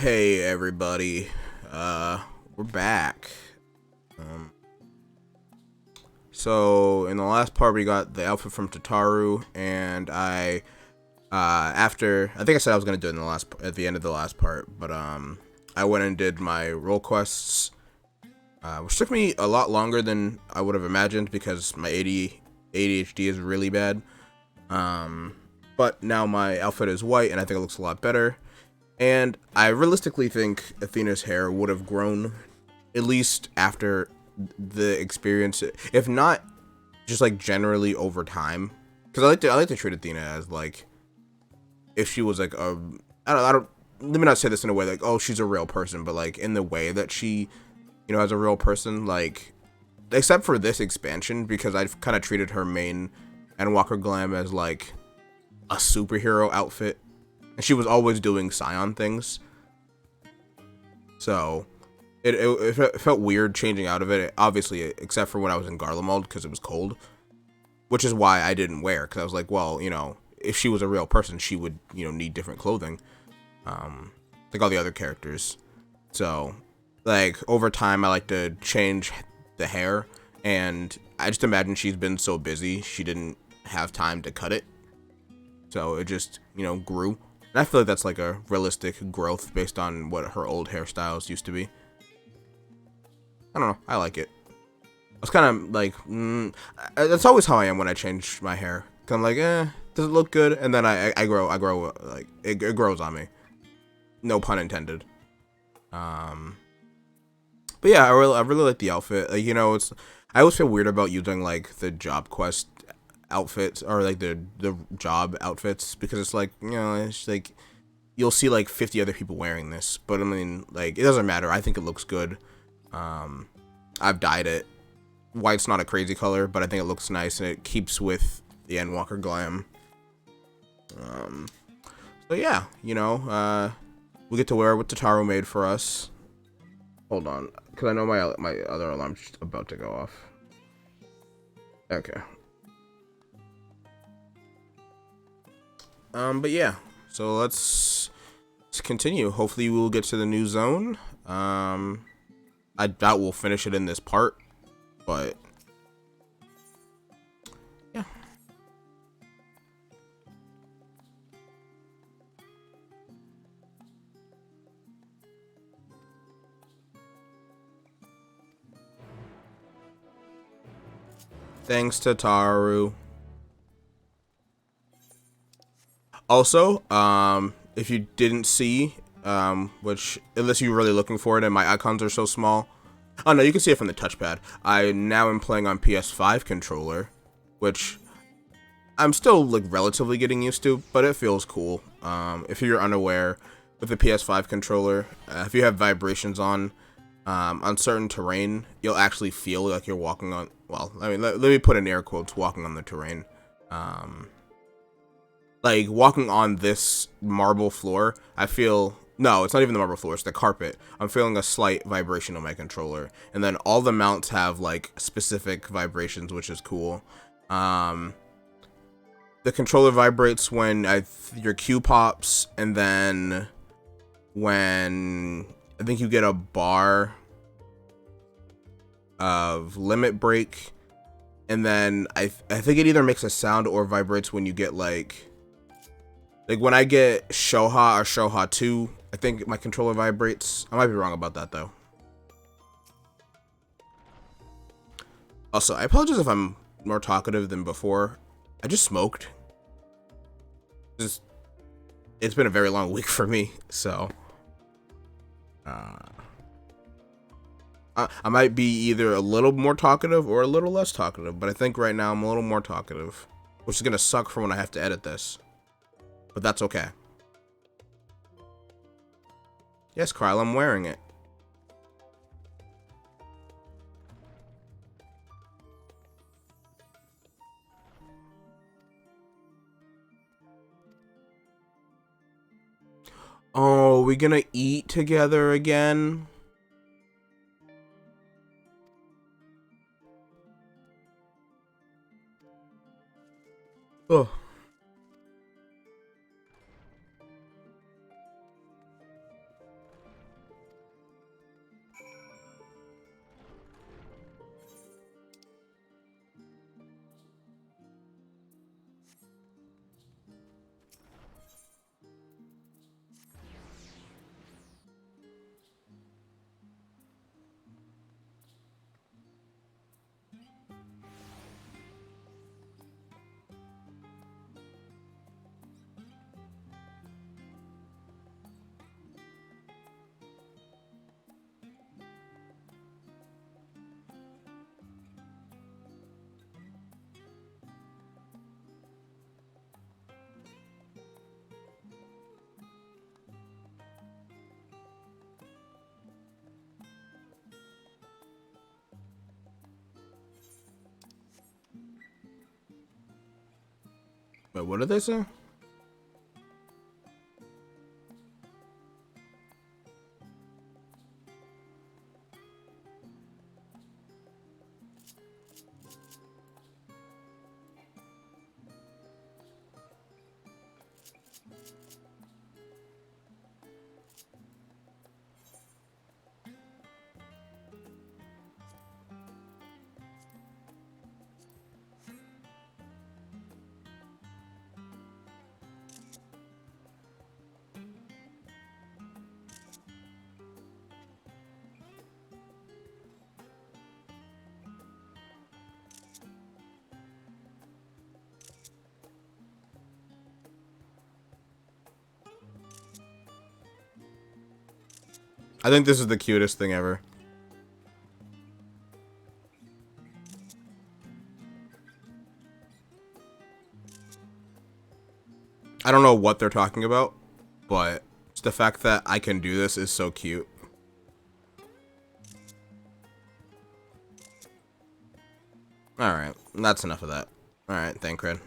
Hey everybody, we're back. Um, so in the last part we got the outfit from Tataru, and I think I said I was gonna do it in at the end of the last part, but I went and did my role quests, which took me a lot longer than I would have imagined because my ADHD is really bad. But now my outfit is white, and I think it looks a lot better. And I realistically think Athena's hair would have grown at least after the experience, if not just like generally over time. Because I like to treat Athena as like if she was like I don't let me not say this in a way like, oh, she's a real person, but like in the way that she, as a real person, like except for this expansion, because I've kind of treated her main Endwalker glam as like a superhero outfit. And she was always doing Scion things. So it felt weird changing out of it, obviously, except for when I was in Garlemald because it was cold. Which is why I didn't wear, because I was like, well, if she was a real person, she would, need different clothing. Like all the other characters. So, like, over time, I like to change the hair. And I just imagine she's been so busy, she didn't have time to cut it. So it just, grew. And I feel like that's like a realistic growth based on what her old hairstyles used to be. I don't know. I like it. I was kind of like, that's always how I am when I change my hair. Cause I'm like, does it look good? And then I grow, like, it grows on me. No pun intended. But yeah, I really like the outfit. Like, I always feel weird about using like the job quest outfits or like the job outfits, because it's like, it's like you'll see like 50 other people wearing this, but I mean, like, it doesn't matter. I think it looks good. I've dyed it. White's not a crazy color, but I think it looks nice and it keeps with the Endwalker glam. So yeah, we get to wear what Tataru made for us. Hold on, because I know my other alarm's just about to go off. Okay. But yeah, so let's continue. Hopefully we'll get to the new zone. I doubt we'll finish it in this part, but yeah. Thanks to Taru. Also, if you didn't see, which unless you're really looking for it and my icons are so small. Oh no, you can see it from the touchpad. I now am playing on PS5 controller, which I'm still like relatively getting used to, but it feels cool. If you're unaware, with the PS5 controller, if you have vibrations on certain terrain, you'll actually feel like you're walking on. Well, I mean, let me put in air quotes, walking on the terrain. Like walking on this marble floor, I feel. No, it's not even the marble floor, it's the carpet. I'm feeling a slight vibration on my controller. And then all the mounts have like specific vibrations, which is cool. The controller vibrates when your Q pops, and then when I think you get a bar of limit break, and then I think it either makes a sound or vibrates when you get like when I get Shoha or Shoha 2, I think my controller vibrates. I might be wrong about that though. Also, I apologize if I'm more talkative than before. I just smoked. It's been a very long week for me, so I might be either a little more talkative or a little less talkative, but I think right now I'm a little more talkative, which is gonna suck for when I have to edit this, but that's okay. Yes, Kyle, I'm wearing it. Oh, we gonna eat together again? Oh. Wait, what did they say? I think this is the cutest thing ever. I don't know what they're talking about, but the fact that I can do this is so cute. Alright, that's enough of that. Alright, Thancred.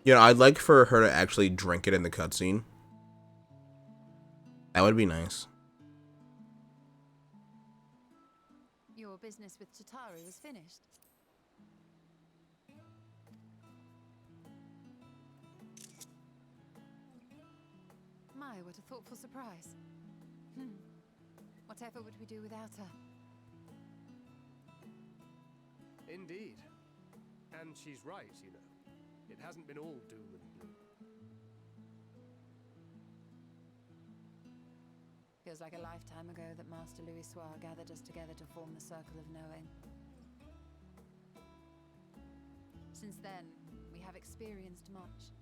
You know, I'd like for her to actually drink it in the cutscene. That would be nice. Your business with Chitauri was finished. My, what a thoughtful surprise. Whatever would we do without her? Indeed. And she's right, you know. It hasn't been all doom and gloom. Feels like a lifetime ago that Master Louis Soir gathered us together to form the Circle of Knowing. Since then, we have experienced much.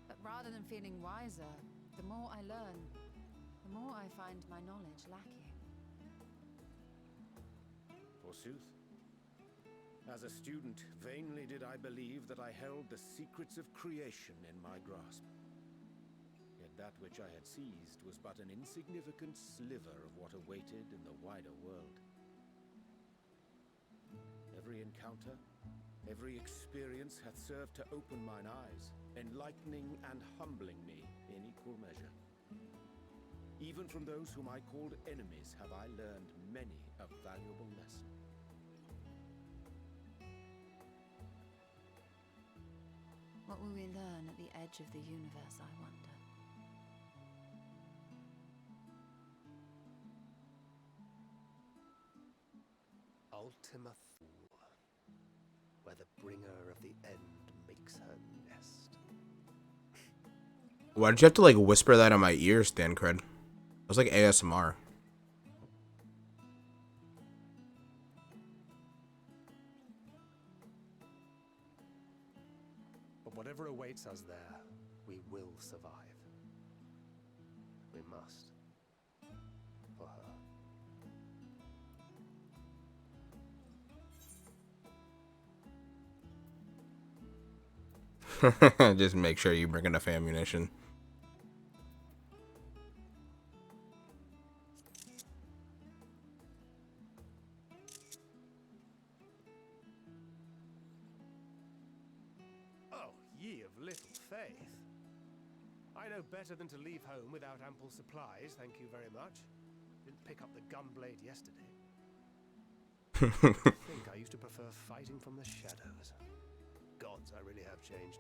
But rather than feeling wiser, the more I learn, the more I find my knowledge lacking. Forsooth. As a student, vainly did I believe that I held the secrets of creation in my grasp. Yet that which I had seized was but an insignificant sliver of what awaited in the wider world. Every encounter, every experience hath served to open mine eyes, enlightening and humbling me in equal measure. Even from those whom I called enemies have I learned many a valuable lesson. What will we learn at the edge of the universe, I wonder? Ultima Thule, where the bringer of the end makes her nest. Why did you have to like whisper that in my ears, Thancred? It was like ASMR. But whatever awaits us there, we will survive. We must. For her. Just make sure you bring enough ammunition. Ye of little faith. I know better than to leave home without ample supplies, thank you very much. Didn't pick up the gunblade yesterday. I think I used to prefer fighting from the shadows. Gods, I really have changed.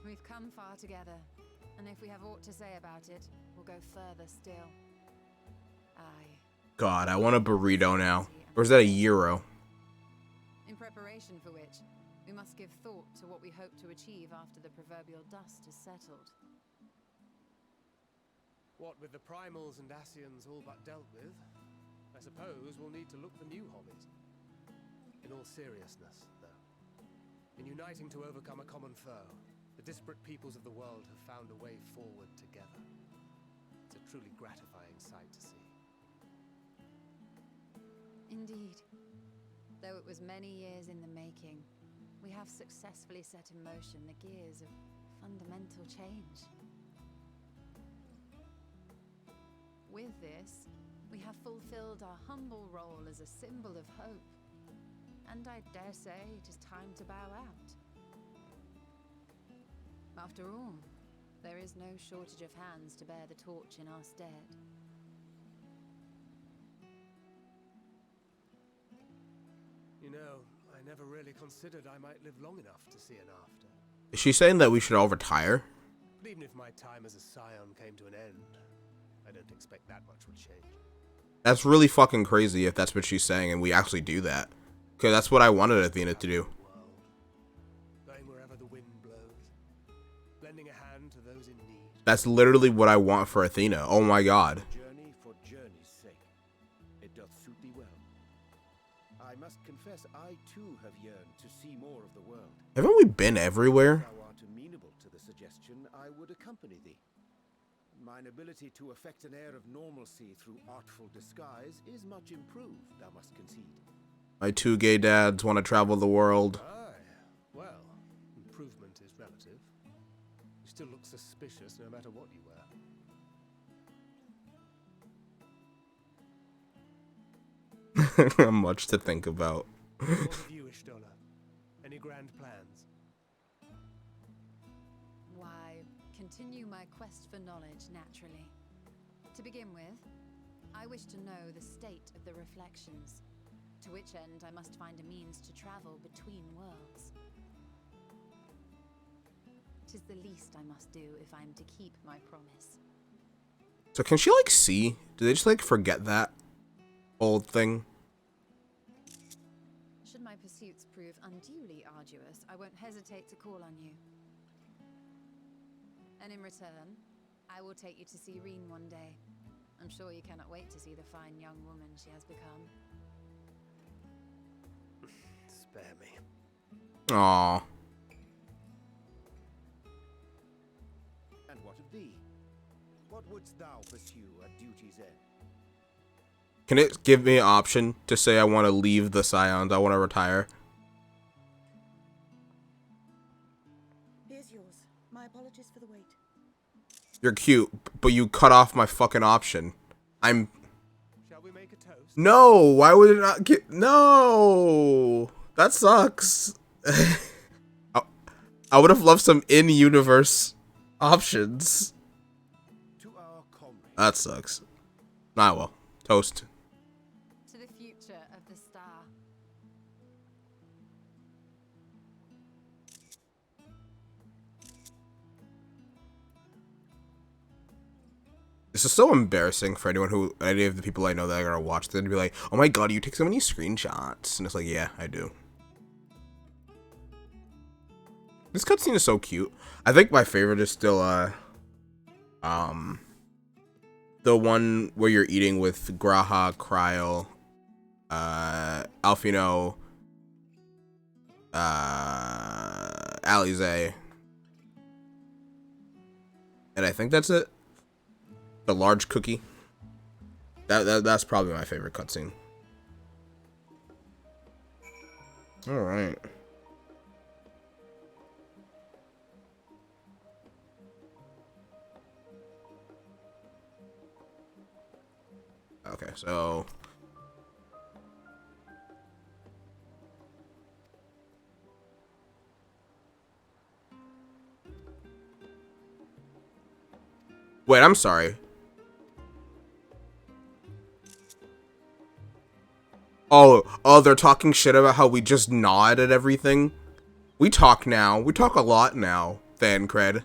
We've come far together, and if we have aught to say about it, we'll go further still. Aye. God, I want a burrito now. Or is that a euro? In preparation for which, we must give thought to what we hope to achieve after the proverbial dust is settled. What with the primals and Asians all but dealt with, I suppose we'll need to look for new hobbies. In all seriousness, though, in uniting to overcome a common foe, the disparate peoples of the world have found a way forward together. It's a truly gratifying sight to see. Indeed. Though it was many years in the making, we have successfully set in motion the gears of fundamental change. With this, we have fulfilled our humble role as a symbol of hope. And I dare say it is time to bow out. After all, there is no shortage of hands to bear the torch in our stead. You know, I never really considered I might live long enough to see an after. Is she saying that we should all retire? But even if my time as a scion came to an end, I don't expect that much would change. That's really fucking crazy if that's what she's saying and we actually do that. Because that's what I wanted Athena to do. Going wherever the wind blows, lending a hand to those in need. That's literally what I want for Athena. Oh my god. Journey for journey's sake. It doth suit thee well. I must confess, I too have yearned to see more of the world. Haven't we been everywhere? If thou art amenable to the suggestion, I would accompany thee. Mine ability to affect an air of normalcy through artful disguise is much improved, thou must concede. My 2 gay dads want to travel the world. Aye, well, improvement is relative. You still look suspicious no matter what you wear. Much to think about. What have you, Ishtola? Any grand plans? Why, continue my quest for knowledge naturally. To begin with, I wish to know the state of the reflections, to which end I must find a means to travel between worlds. 'Tis the least I must do if I am to keep my promise. So can she like see? Do they just like forget that old thing? Should my pursuits prove unduly arduous, I won't hesitate to call on you. And in return, I will take you to see Reen one day. I'm sure you cannot wait to see the fine young woman she has become. Spare me. Aww. And what of thee? What wouldst thou pursue at duty's end? Can it give me an option to say I want to leave the Scions, I want to retire? Here's yours. My apologies for the wait. You're cute, but you cut off my fucking option. Shall we make a toast? No, why would it not get... No! That sucks. I would have loved some in-universe options. To our comrades. That sucks. Nah, well. Toast. To the future of the star. This is so embarrassing for any of the people I know that are gonna watch this and be like, oh my god, you take so many screenshots. And it's like, yeah, I do. This cutscene is so cute. I think my favorite is still, the one where you're eating with Graha, Kryl, Alfino, Alize. And I think that's it. The large cookie. That's probably my favorite cutscene. All right. Okay, so wait, I'm sorry. Oh, they're talking shit about how we just nod at everything. We talk now. We talk a lot now, fan cred.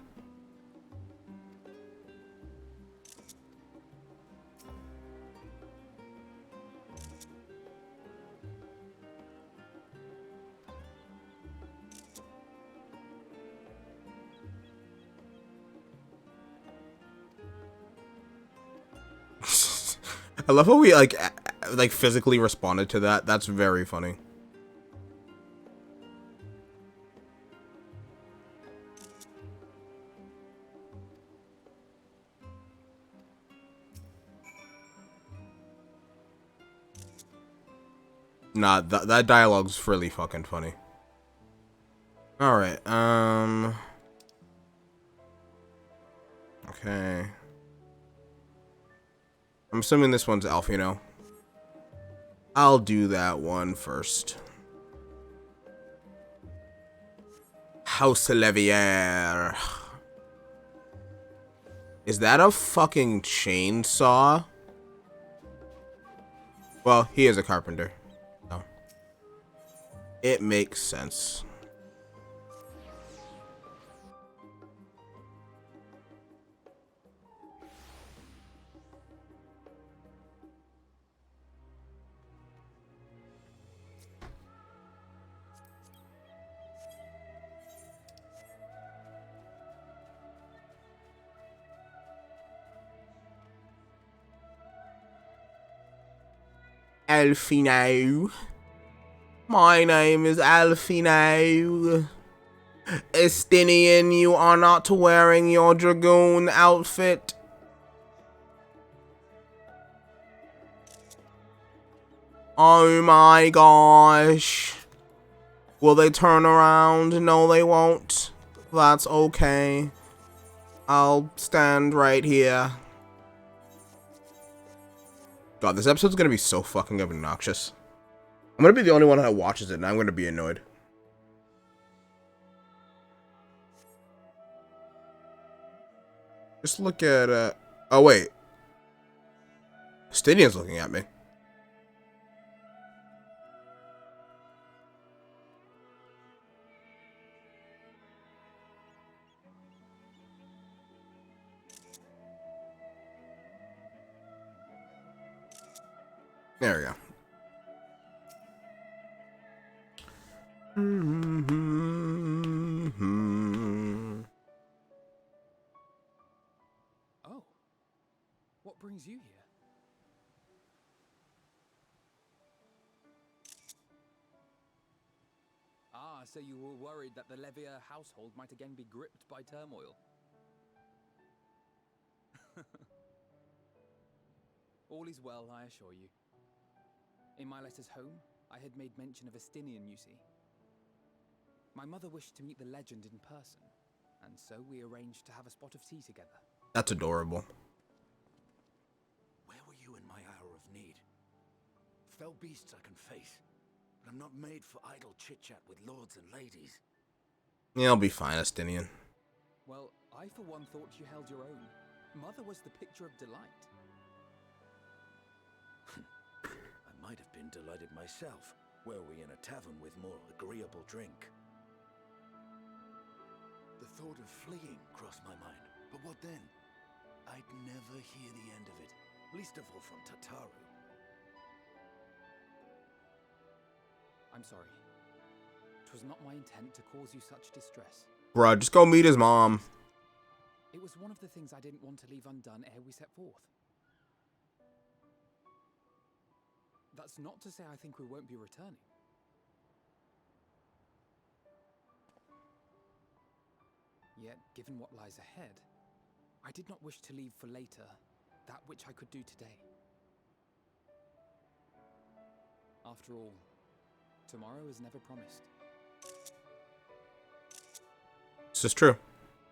I love how we like physically responded to that. That's very funny. Nah, that dialogue's really fucking funny. Alright, okay. I'm assuming this one's Alfino. I'll do that one first. House Levier. Is that a fucking chainsaw? Well, he is a carpenter. So it makes sense. Alfino. My name is Alfino. Estinian, you are not wearing your dragoon outfit. Oh my gosh. Will they turn around? No, they won't. That's okay. I'll stand right here. God, this episode's gonna be so fucking obnoxious. I'm gonna be the only one that watches it, and I'm gonna be annoyed. Just look at, oh wait. Stadium's looking at me. There we go. Oh, what brings you here? Ah, so you were worried that the Levier household might again be gripped by turmoil. All is well, I assure you. In my letters home, I had made mention of Estinian, you see. My mother wished to meet the legend in person, and so we arranged to have a spot of tea together. That's adorable. Where were you in my hour of need? Fell beasts I can face, but I'm not made for idle chit-chat with lords and ladies. Yeah, I'll be fine, Estinian. Well, I for one thought you held your own. Mother was the picture of delight. I might have been delighted myself, were we in a tavern with more agreeable drink. The thought of fleeing crossed my mind, but what then? I'd never hear the end of it, least of all from Tataru. I'm sorry. 'Twas not my intent to cause you such distress. Bruh, just go meet his mom. It was one of the things I didn't want to leave undone ere we set forth. That's not to say I think we won't be returning. Yet, given what lies ahead, I did not wish to leave for later that which I could do today. After all, tomorrow is never promised. This is true.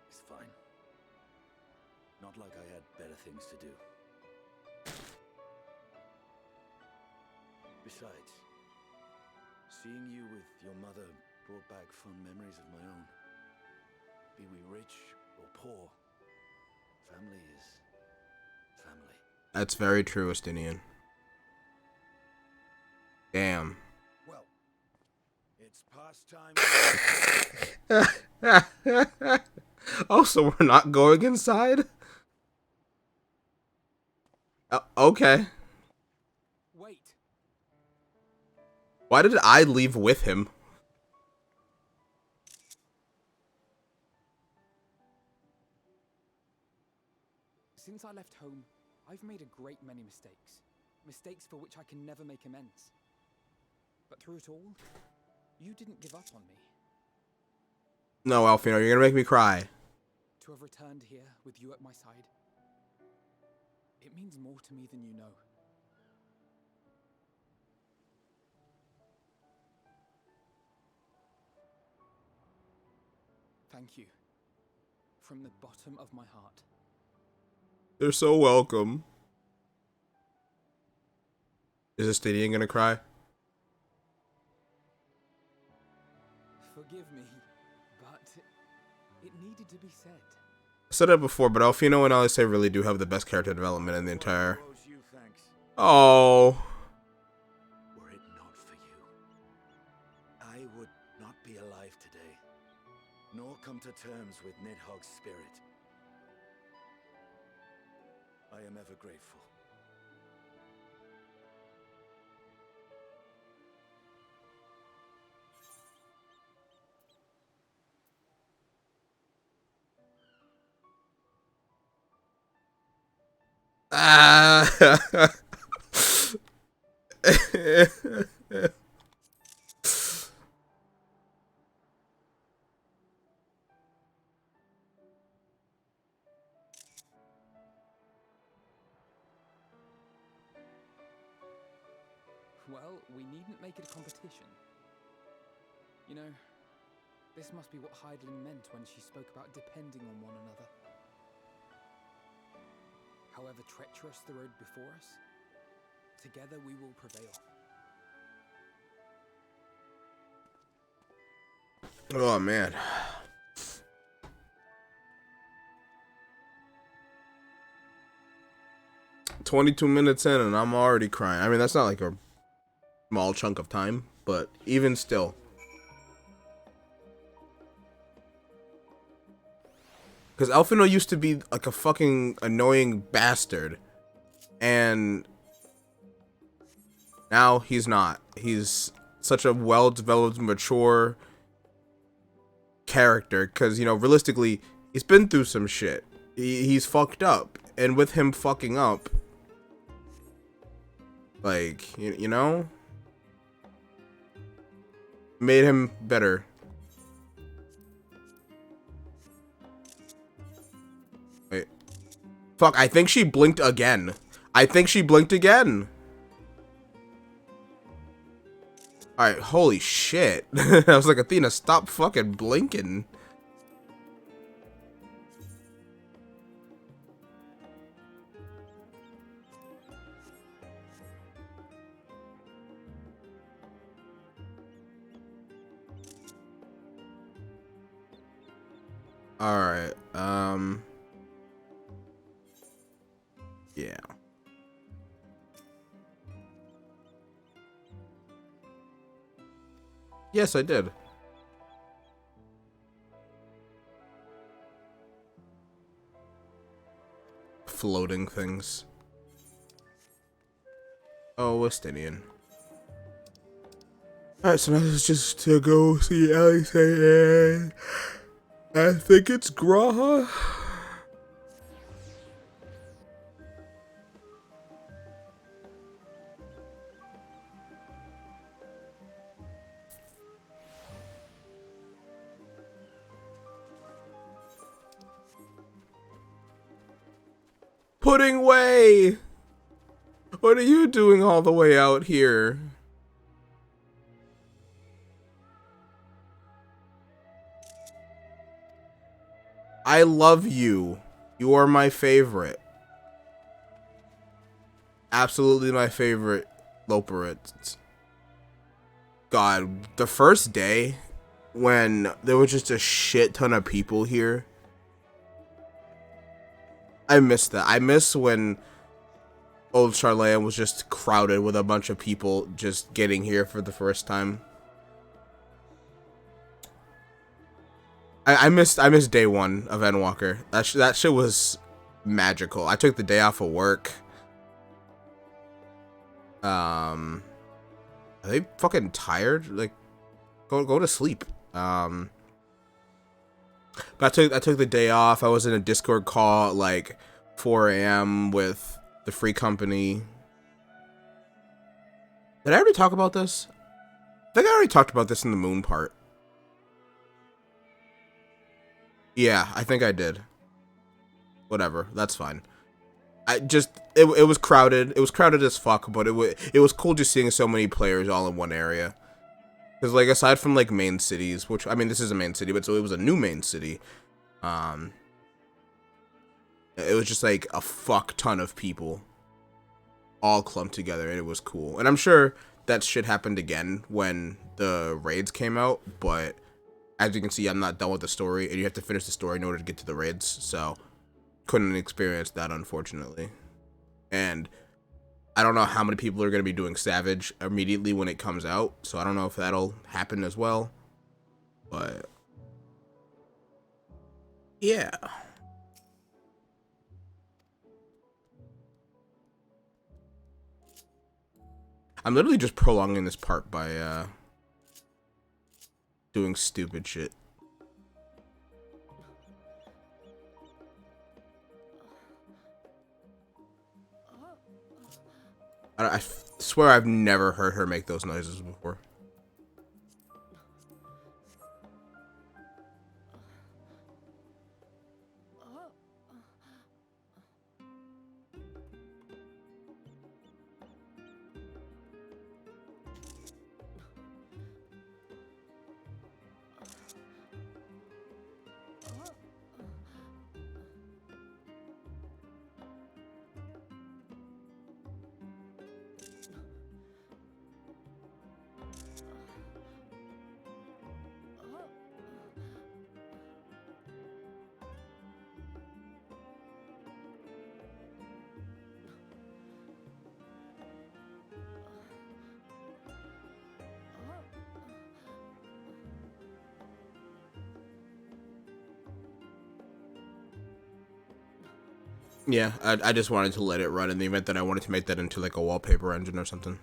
It's fine. Not like I had better things to do. Besides, seeing you with your mother brought back fond memories of my own. Be we rich or poor, family is family. That's very true, Estinian. Damn. Well, it's past time. Oh, so we're not going inside? Okay. Wait! Why did I leave with him? Since I left home, I've made a great many mistakes. Mistakes for which I can never make amends. But through it all, you didn't give up on me. No, Alfino, you're gonna make me cry. To have returned here with you at my side, it means more to me than you know. Thank you. From the bottom of my heart. They're so welcome. Is Athena gonna cry? Forgive me, but it needed to be said. I said it before, but Alfino and Alice really do have the best character development in the entire... Owes you thanks. Oh. Were it not for you, I would not be alive today, nor come to terms with Nidhogg's spirit. I am ever grateful. Ah. Well, we needn't make it a competition. You know, this must be what Heidelin meant when she spoke about depending on one another. However treacherous the road before us, together we will prevail. Oh, man. "22 minutes in and I'm already crying." I mean, that's not like a small chunk of time, but even still. Because Alfino used to be like a fucking annoying bastard. And now he's not. He's such a well-developed, mature character. Because, you know, realistically, he's been through some shit. He's fucked up. And with him fucking up, like, you know, made him better. Wait. Fuck, I think she blinked again. I think she blinked again. Alright, holy shit. I was like, Athena, stop fucking blinking. Alright, yeah. Yes, I did. Floating things. Oh, Westinian. Alright, so now it's just to go see Alice and I think it's Graha. Pudding Way! What are you doing all the way out here? I love you. You are my favorite. Absolutely my favorite Loperit. God, the first day when there was just a shit ton of people here. I miss that. I miss when old Sharlayan was just crowded with a bunch of people just getting here for the first time. I missed day one of Endwalker. That shit was magical. I took the day off of work. Are they fucking tired? Like, go to sleep. But I took the day off. I was in a Discord call at like 4 a.m. with the free company. Did I already talk about this? I think I already talked about this in the moon part. Yeah, I think I did. Whatever, that's fine. It was crowded. It was crowded as fuck, but it was cool just seeing so many players all in one area. Because, like, aside from, like, main cities, which, I mean, this is a main city, but so it was a new main city. It was just, like, a fuck ton of people all clumped together, and it was cool. And I'm sure that shit happened again when the raids came out, but as you can see, I'm not done with the story, and you have to finish the story in order to get to the raids, so couldn't experience that, unfortunately. And I don't know how many people are going to be doing Savage immediately when it comes out, so I don't know if that'll happen as well. But yeah. I'm literally just prolonging this part by doing stupid shit. I swear I've never heard her make those noises before. Yeah, I just wanted to let it run in the event that I wanted to make that into like a wallpaper engine or something.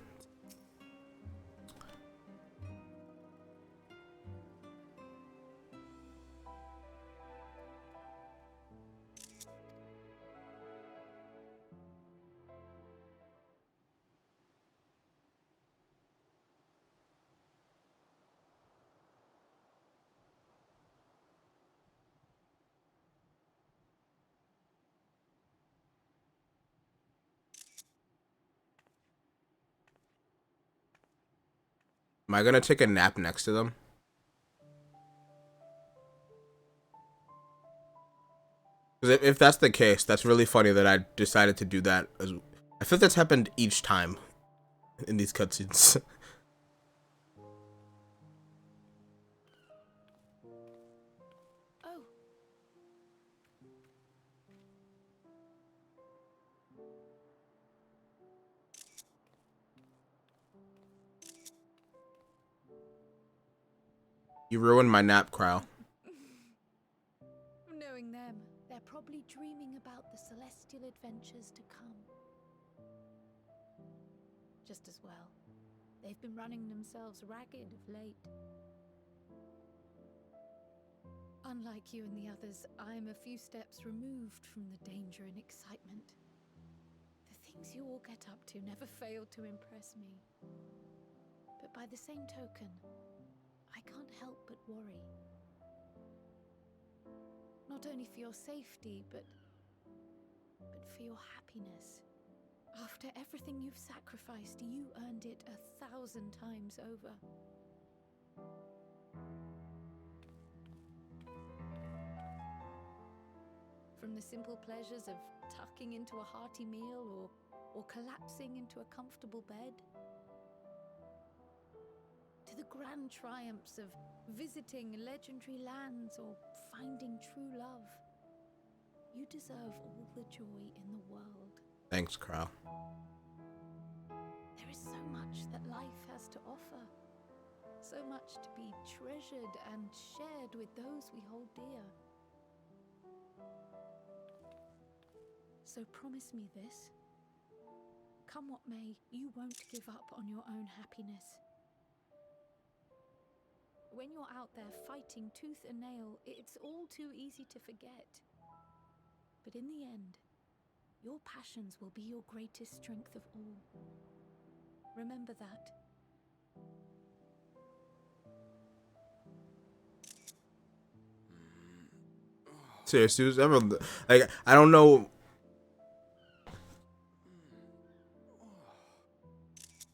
Am I gonna take a nap next to them? Because if that's the case, that's really funny that I decided to do that. I feel that's happened each time in these cutscenes. Oh. You ruined my nap, Crow. Knowing them, they're probably dreaming about the celestial adventures to come. Just as well. They've been running themselves ragged of late. Unlike you and the others, I'm a few steps removed from the danger and excitement. The things you all get up to never fail to impress me. But by the same token, I can't help but worry. Not only for your safety, but for your happiness. After everything you've sacrificed, you earned it 1,000 times over. From the simple pleasures of tucking into a hearty meal or collapsing into a comfortable bed, to the grand triumphs of visiting legendary lands or finding true love. You deserve all the joy in the world. Thanks, Crow. There is so much that life has to offer. So much to be treasured and shared with those we hold dear. So promise me this. Come what may, you won't give up on your own happiness. When you're out there fighting tooth and nail, it's all too easy to forget. But in the end, your passions will be your greatest strength of all. Remember that. Seriously, who's ever like I don't know.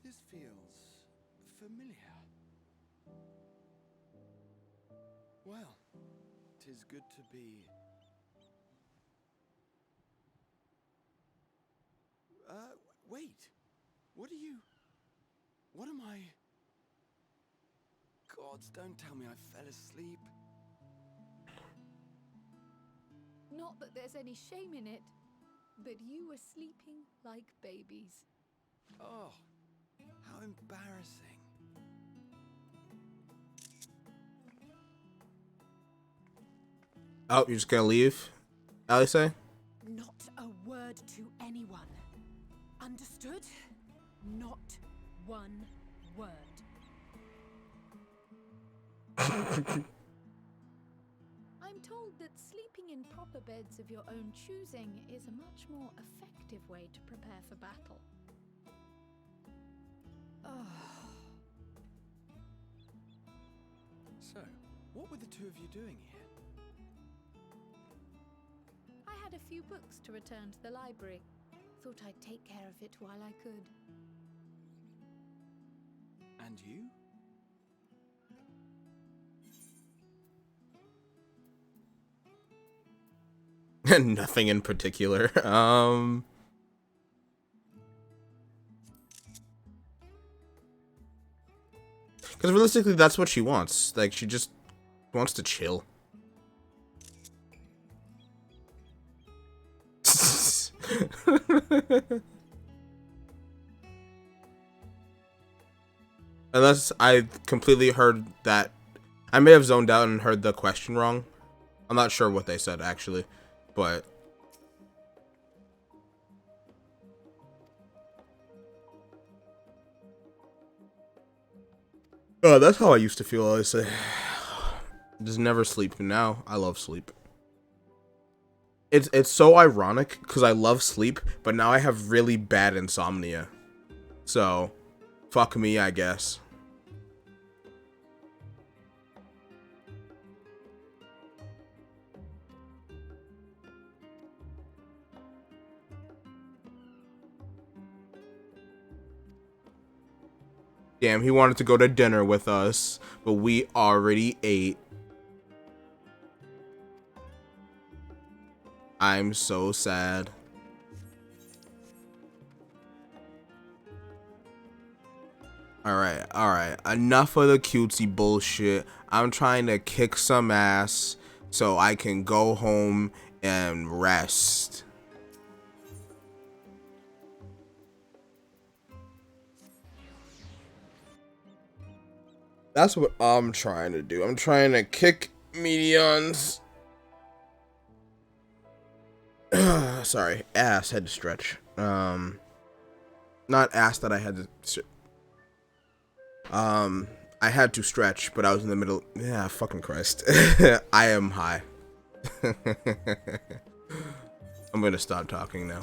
This feels familiar. Well, 'tis good to be... wait. What am I... Gods, don't tell me I fell asleep. Not that there's any shame in it, but you were sleeping like babies. Oh, how embarrassing. Oh, you're just gonna leave? Allie say? Not a word to anyone. Understood? Not one word. I'm told that sleeping in proper beds of your own choosing is a much more effective way to prepare for battle. So, what were the two of you doing here? I had a few books to return to the library. Thought I'd take care of it while I could. And you? Nothing in particular. Because realistically, that's what she wants. Like, she just wants to chill. Unless I completely heard that. I may have zoned out and heard the question wrong. I'm not sure what they said, actually. But... oh, that's how I used to feel, I say. Just never sleep. Now, I love sleep. It's so ironic, because I love sleep, but now I have really bad insomnia. So, fuck me, I guess. Damn, he wanted to go to dinner with us, but we already ate. I'm so sad. Alright. Enough of the cutesy bullshit. I'm trying to kick some ass so I can go home and rest. That's what I'm trying to do. I'm trying to kick Medion's sorry, ass. Had to stretch. Not ass that I had to. I had to stretch, but I was in the middle. Yeah, fucking Christ. I am high. I'm gonna stop talking now.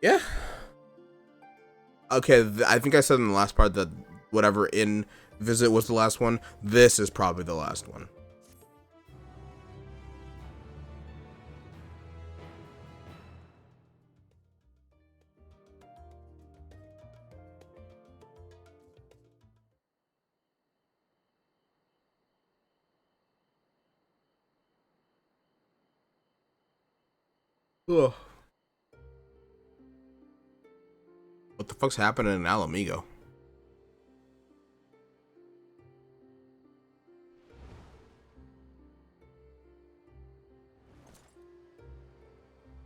Yeah. Okay, I think I said in the last part that whatever in visit was the last one. This is probably the last one. Ugh. What the fuck's happening in Alamigo?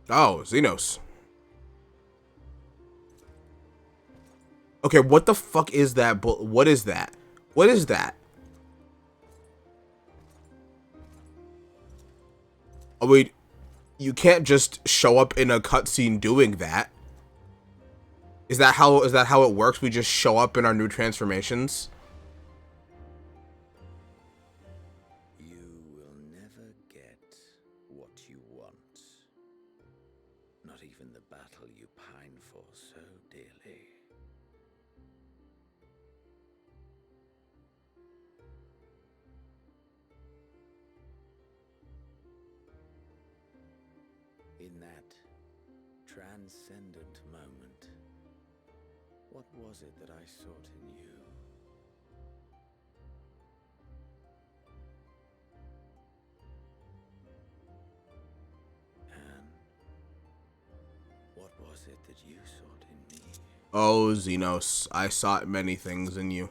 Oh, Xenos. Okay, what the fuck is that? What is that? What is that? Oh wait, you can't just show up in a cutscene doing that. Is that how it works? We just show up in our new transformations? You will never get what you want. Not even the battle you pine for so dearly. transcendent moment. What was it that I sought in you? And what was it that you sought in me? Oh, Xenos, I sought many things in you.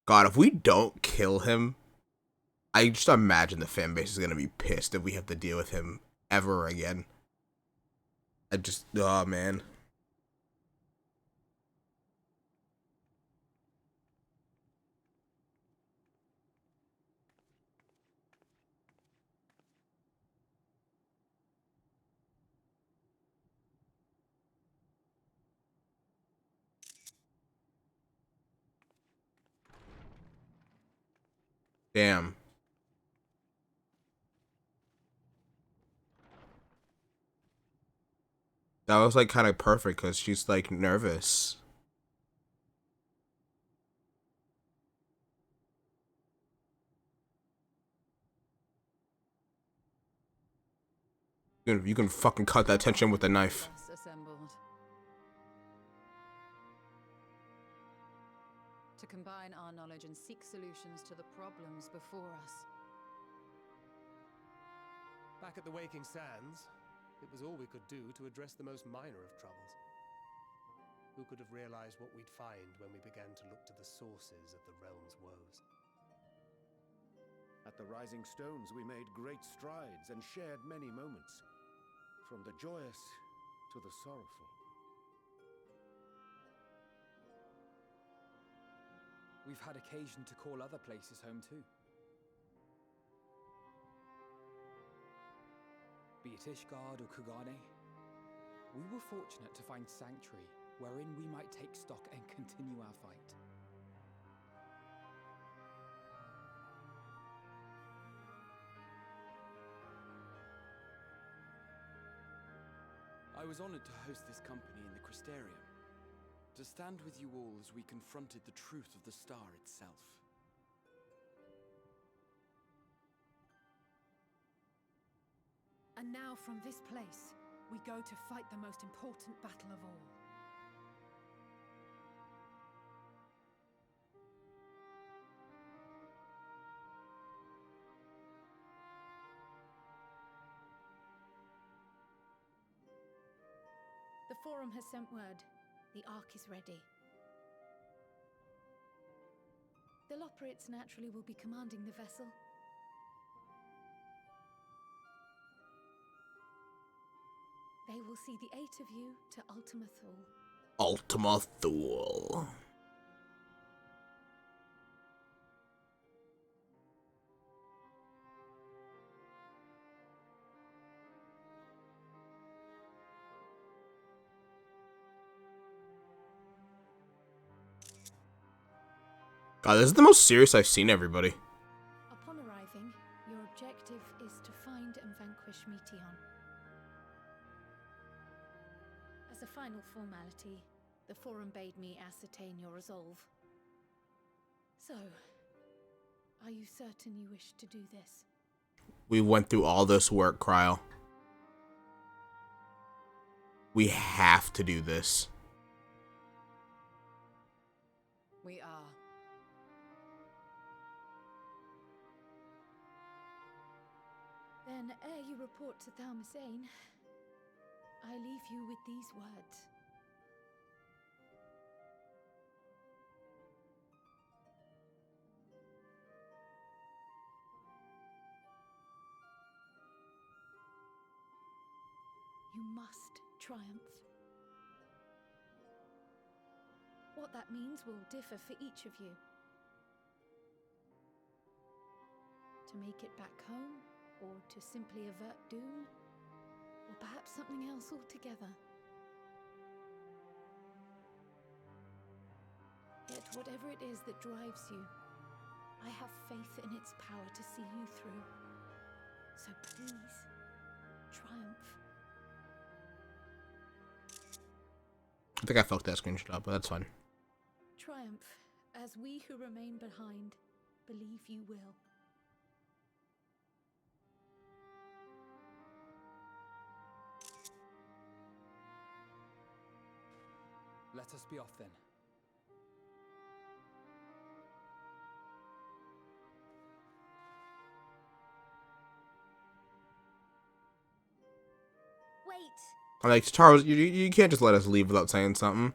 God, if we don't kill him, I just imagine the fan base is gonna be pissed if we have to deal with him ever again. Oh man. Damn. That was like kind of perfect because she's like nervous. You can fucking cut that tension with a knife. Assembled. To combine our knowledge and seek solutions to the problems before us. Back at the Waking Sands, it was all we could do to address the most minor of troubles. Who could have realized what we'd find when we began to look to the sources of the realm's woes? At the Rising Stones, we made great strides and shared many moments, from the joyous to the sorrowful. We've had occasion to call other places home too. Be it Ishgard or Kugane, we were fortunate to find sanctuary wherein we might take stock and continue our fight. I was honored to host this company in the Crystarium, to stand with you all as we confronted the truth of the star itself. And now from this place, we go to fight the most important battle of all. The Forum has sent word. The Ark is ready. The Loporrits naturally will be commanding the vessel. They will see the 8 of you to Ultima Thule. Ultima Thule. God, this is the most serious I've seen everybody. Upon arriving, your objective is to find and vanquish Meteon. As a final formality, the Forum bade me ascertain your resolve. So, are you certain you wish to do this? We went through all this work, Cryle. We have to do this. We are. Then, ere you report to Thalmasane, I leave you with these words. You must triumph. What that means will differ for each of you. To make it back home, or to simply avert doom, or perhaps something else altogether. Yet whatever it is that drives you, I have faith in its power to see you through. So please, triumph. I think I fucked that screenshot up, but that's fine. Triumph as we who remain behind believe you will. Let us be off then. Wait. I'm like, Charles, you can't just let us leave without saying something.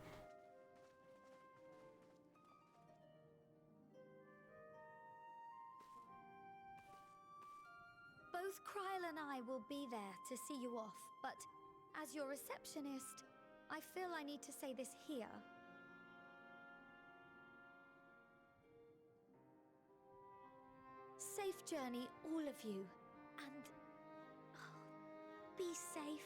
Both Kryl and I will be there to see you off, but as your receptionist, I feel I need to say this here. Safe journey, all of you, and be safe.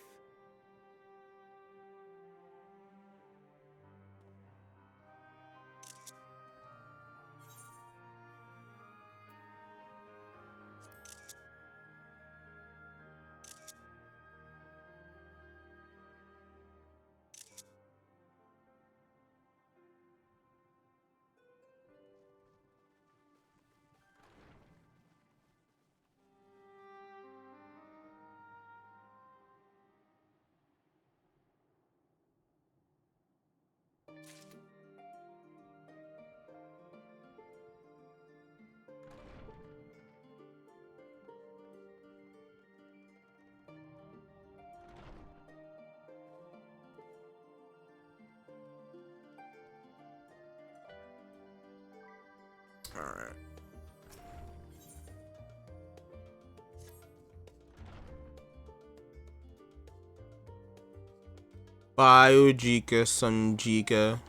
All right. Biojika Sunjika.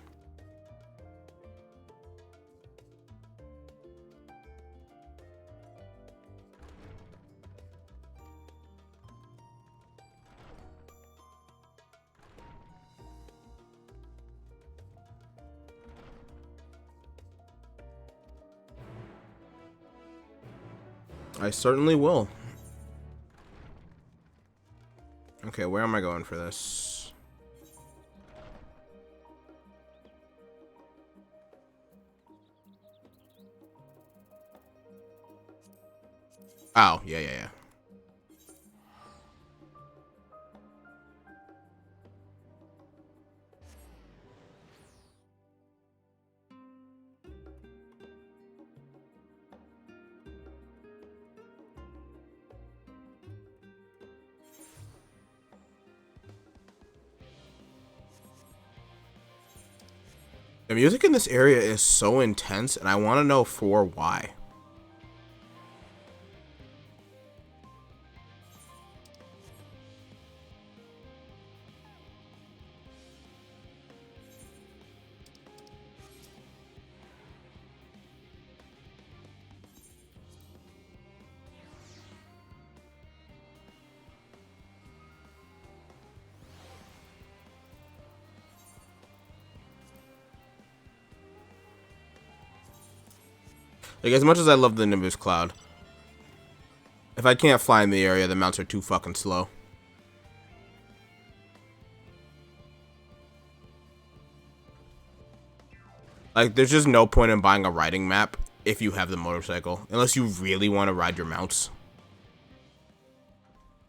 I certainly will. Okay, where am I going for this? Oh, yeah. The music in this area is so intense, and I want to know for why. Like, as much as I love the Nimbus Cloud, if I can't fly in the area, the mounts are too fucking slow. Like, there's just no point in buying a riding map if you have the motorcycle, unless you really want to ride your mounts.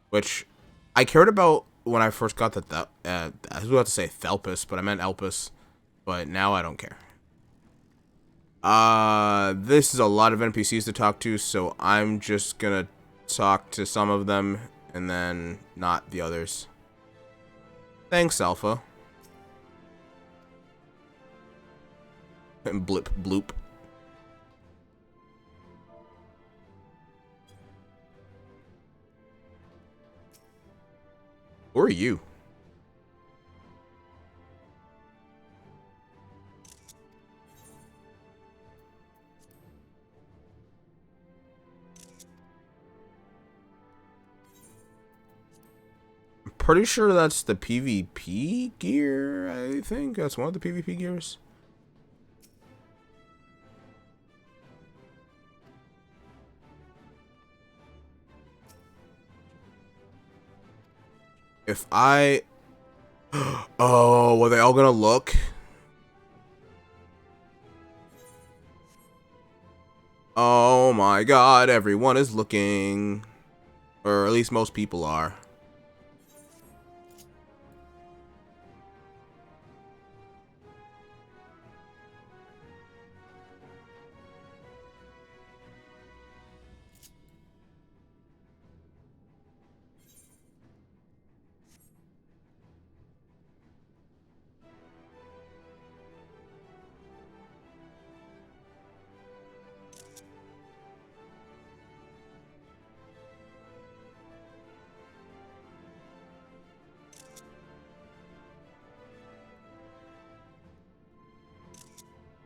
Which I cared about when I first got the I was about to say Thelpus, but I meant Elpis. But now I don't care. This is a lot of NPCs to talk to, so I'm just gonna talk to some of them and then not the others. Thanks, Alpha. And blip bloop. Who are you? Pretty sure that's the PvP gear. I think that's one of the PvP gears. If I... Oh, were they all gonna look? Oh my god, everyone is looking. Or at least most people are.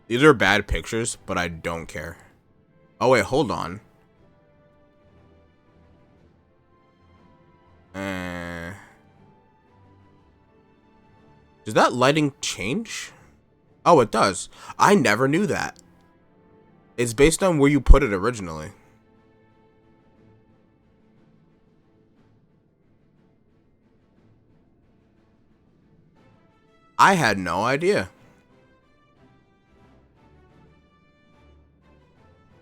These are bad pictures, but I don't care. Oh wait, hold on. Does that lighting change? Oh, it does. I never knew that. It's based on where you put it originally. I had no idea.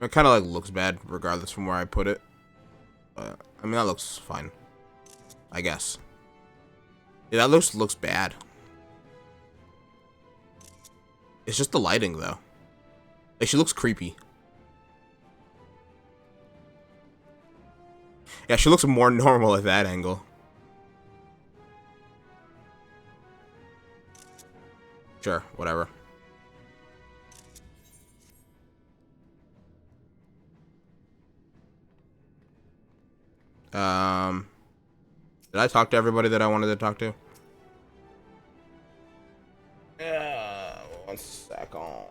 It kind of like looks bad regardless from where I put it. But I mean, that looks fine, I guess. Yeah, that looks bad. It's just the lighting though. Like, she looks creepy. Yeah, she looks more normal at that angle. Sure, whatever. Did I talk to everybody that I wanted to talk to? Yeah, 1 second.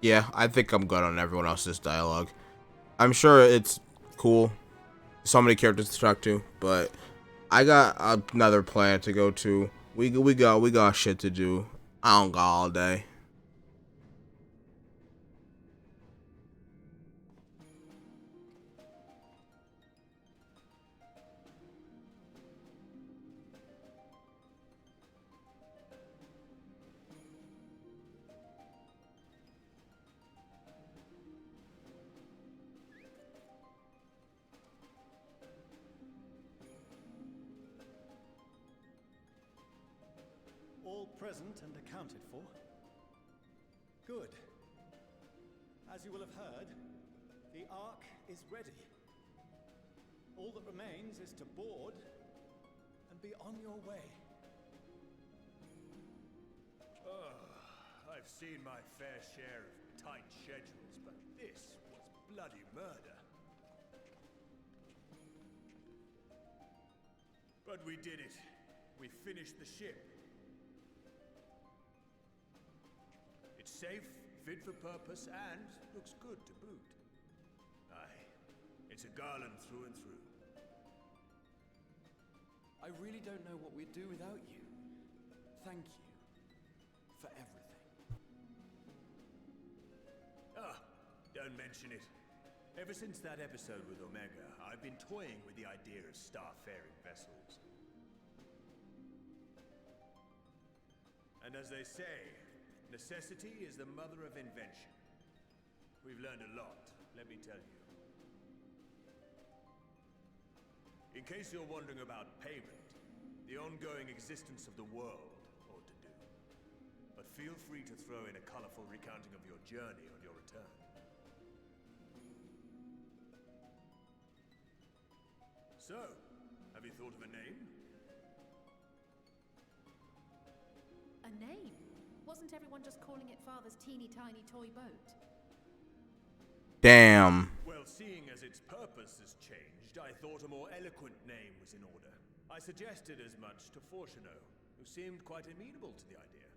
Yeah, I think I'm good on everyone else's dialogue. I'm sure it's cool. So many characters to talk to, but I got another planet to go to. We got shit to do. I don't got all day. All present and accounted for? Good. As you will have heard, the Ark is ready. All that remains is to board and be on your way. I've seen my fair share of tight schedules, but this was bloody murder. But we did it. We finished the ship. It's safe, fit for purpose, and looks good to boot. Aye, it's a garland through and through. I really don't know what we'd do without you. Thank you for everything. Ah, don't mention it. Ever since that episode with Omega, I've been toying with the idea of starfaring vessels. And as they say, necessity is the mother of invention. We've learned a lot, let me tell you. In case you're wondering about payment, the ongoing existence of the world ought to do. But feel free to throw in a colorful recounting of your journey on your return. So, have you thought of a name? A name? Wasn't everyone just calling it Father's teeny tiny toy boat? Damn. Well, seeing as its purpose has changed, I thought a more eloquent name was in order. I suggested as much to Fortuneau, who seemed quite amenable to the idea.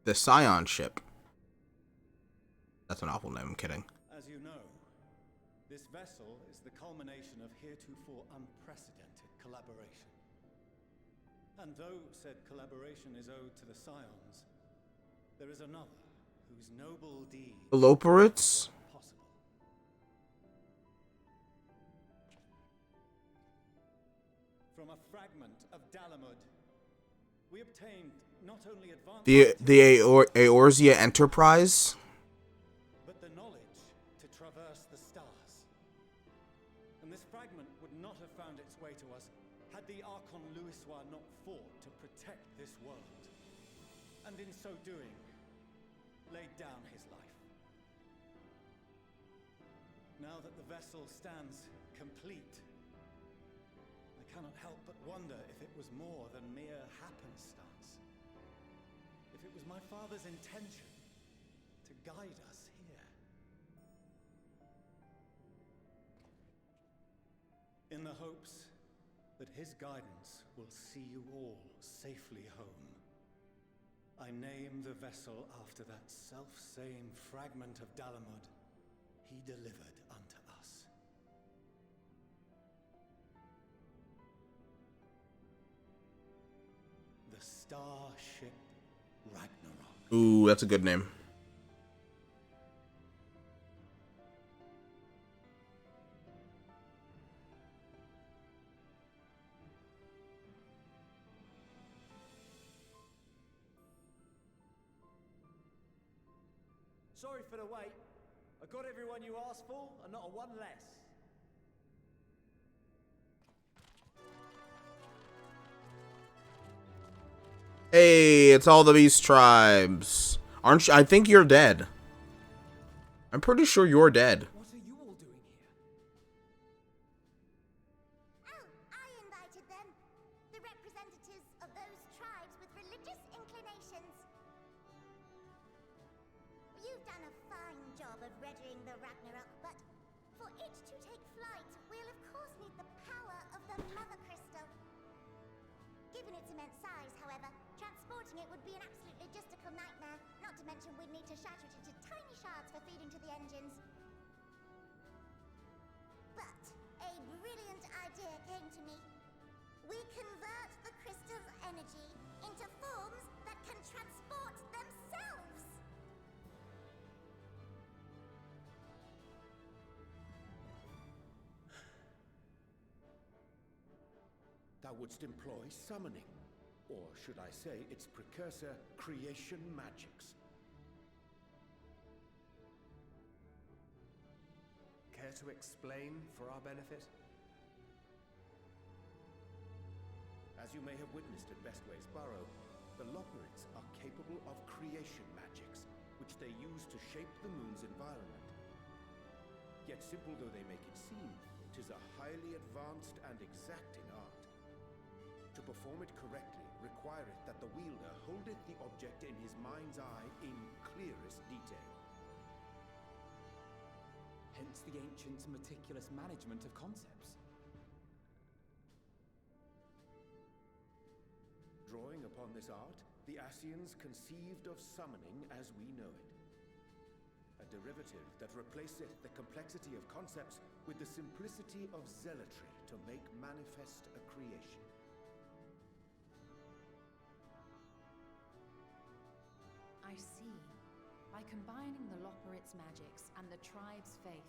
The Scion ship. That's an awful name, I'm kidding. As you know, this vessel is the culmination of heretofore unprecedented collaboration. And though said collaboration is owed to the Scions, there is another whose noble deed Loporits? possible. From a fragment of Dalamud, we obtained not only advanced The Eorzea Enterprise? but the knowledge to traverse the stars. And this fragment would not have found its way to us had the Archon Louisois not fought to protect this world, and in so doing, laid down his life. Now that the vessel stands complete, I cannot help but wonder if it was more than mere happenstance. If it was my father's intention to guide us here. In the hopes that his guidance will see you all safely home, I name the vessel after that self-same fragment of Dalamud he delivered unto us. The Starship Ragnarok. Ooh, that's a good name. Sorry for the wait. I got everyone you asked for, and not a one less. Hey, it's all the Beast Tribes. Aren't you? I think you're dead. I'm pretty sure you're dead. What are you all doing here? Oh, I invited them. The representatives of those tribes with religious inclinations. You've done a fine job of readying the Ragnarok, but for it to take flight, we'll of course need the power of the Mother Crystal. Given its immense size, however, transporting it would be an absolute logistical nightmare, not to mention we'd need to shatter it into tiny shards for feeding to the engines. But a brilliant idea came to me. We convert the crystal's energy into forms that can transport themselves. Thou wouldst employ summoning, or should I say its precursor, creation magics. Care to explain for our benefit? As you may have witnessed at Bestway's Burrow, the Loporits are capable of creation magics, which they use to shape the moon's environment. Yet simple though they make it seem, it is a highly advanced and exacting art. To perform it correctly, requireth that the wielder holdeth the object in his mind's eye in clearest detail. Hence the ancients' meticulous management of concepts. Drawing upon this art, the Asians conceived of summoning as we know it. A derivative that replaceth the complexity of concepts with the simplicity of zealotry to make manifest a creation. I see. By combining the Loporits' magics and the tribe's faith,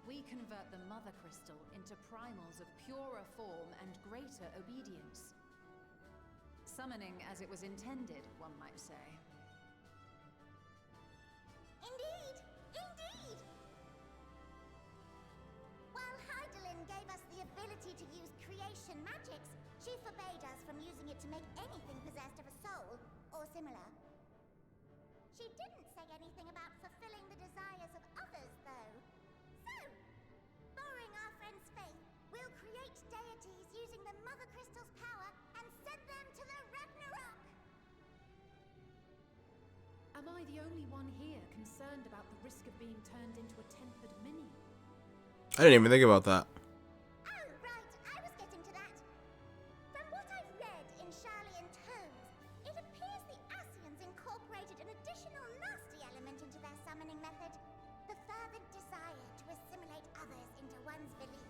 we convert the Mother Crystal into primals of purer form and greater obedience. Summoning as it was intended, one might say. Indeed! Indeed! While Heidelin gave us the ability to use creation magics, she forbade us from using it to make anything possessed of a soul, or similar. She didn't say anything about fulfilling the desires of others, though. So, borrowing our friend's faith, we'll Am I the only one here concerned about the risk of being turned into a tempered minion? I didn't even think about that. Oh, right, I was getting to that. From what I've read in Sharlayan tomes, it appears the Asians incorporated an additional nasty element into their summoning method. The fervent desire to assimilate others into one's belief.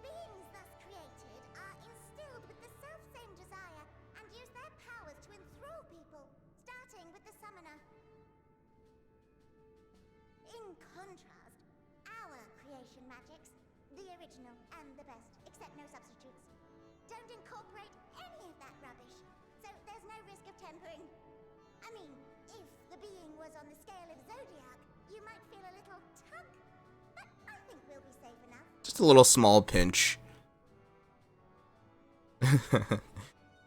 Beings thus created are instilled with the self-same desire and use their powers to enthrall people, starting with the summoner. In contrast, our creation magics, the original and the best, except no substitutes, don't incorporate any of that rubbish, so there's no risk of tempering. I mean, if the being was on the scale of Zodiac, you might feel a little tug, but I think we'll be safe enough. Just a little small pinch.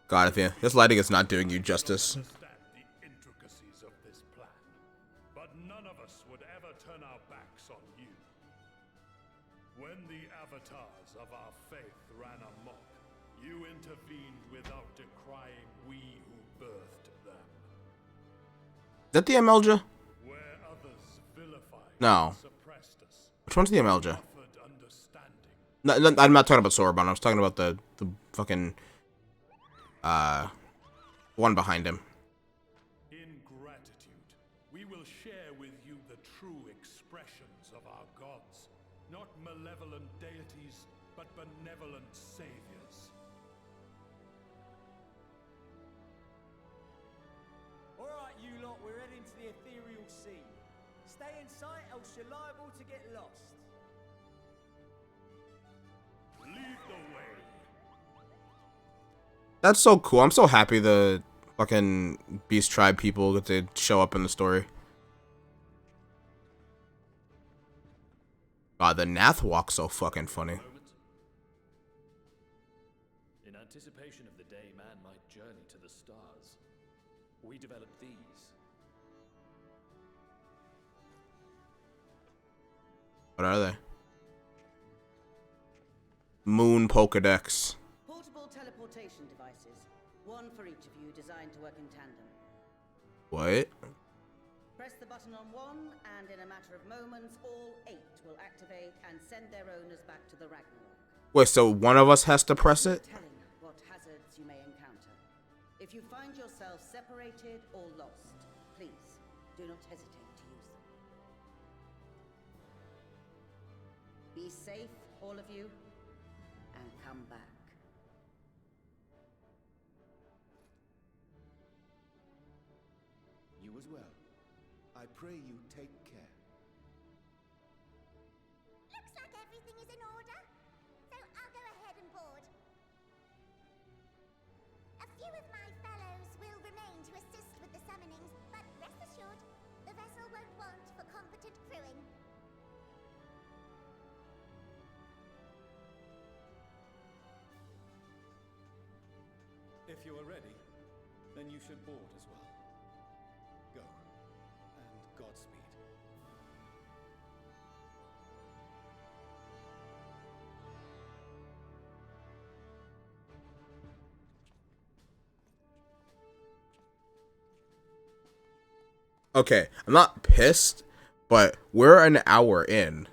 God, Athena, this lighting is not doing you justice. Understand the intricacies of this plan, but none of us would ever turn our backs on you. When the avatars of our faith ran amok, you intervened without decrying we who birthed them. Is that the MLJ? Where others vilified No. and suppressed us, Which one's the MLJ? offered understanding. No, I'm not talking about Sorbonne. I was talking about the fucking one behind him. In gratitude, we will share with you the true expressions of our gods. Not malevolent deities, but benevolent saviors. Alright, you lot, we're heading to the ethereal sea. Stay in sight, else you're liable to get lost. Lead the way. That's so cool. I'm so happy the fucking Beast Tribe people get to show up in the story. God, the Nath walk's so fucking funny. In anticipation of the day man might journey to the stars, we developed these. What are they? Moon Pokedex. Portable teleportation devices. One for each of you, designed to work in tandem. What? Press the button on one, and in a matter of moments, all 8 will activate and send their owners back to the Ragnarok. Wait, so one of us has to press it? Telling what hazards you may encounter. If you find yourself separated or lost, please do not hesitate to use them. Be safe, all of you, and come back. You as well. I pray you take care. Looks like everything is in order, so I'll go ahead and board. A few of my fellows will remain to assist with the summonings, but rest assured, the vessel won't want for competent crewing. If you are ready, then you should board as well. Go, and Godspeed. Okay, I'm not pissed, but we're an hour in,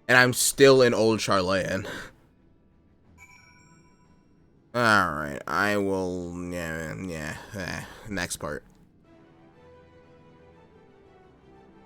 and I'm still in Old Sharlayan. Alright, I will, next part.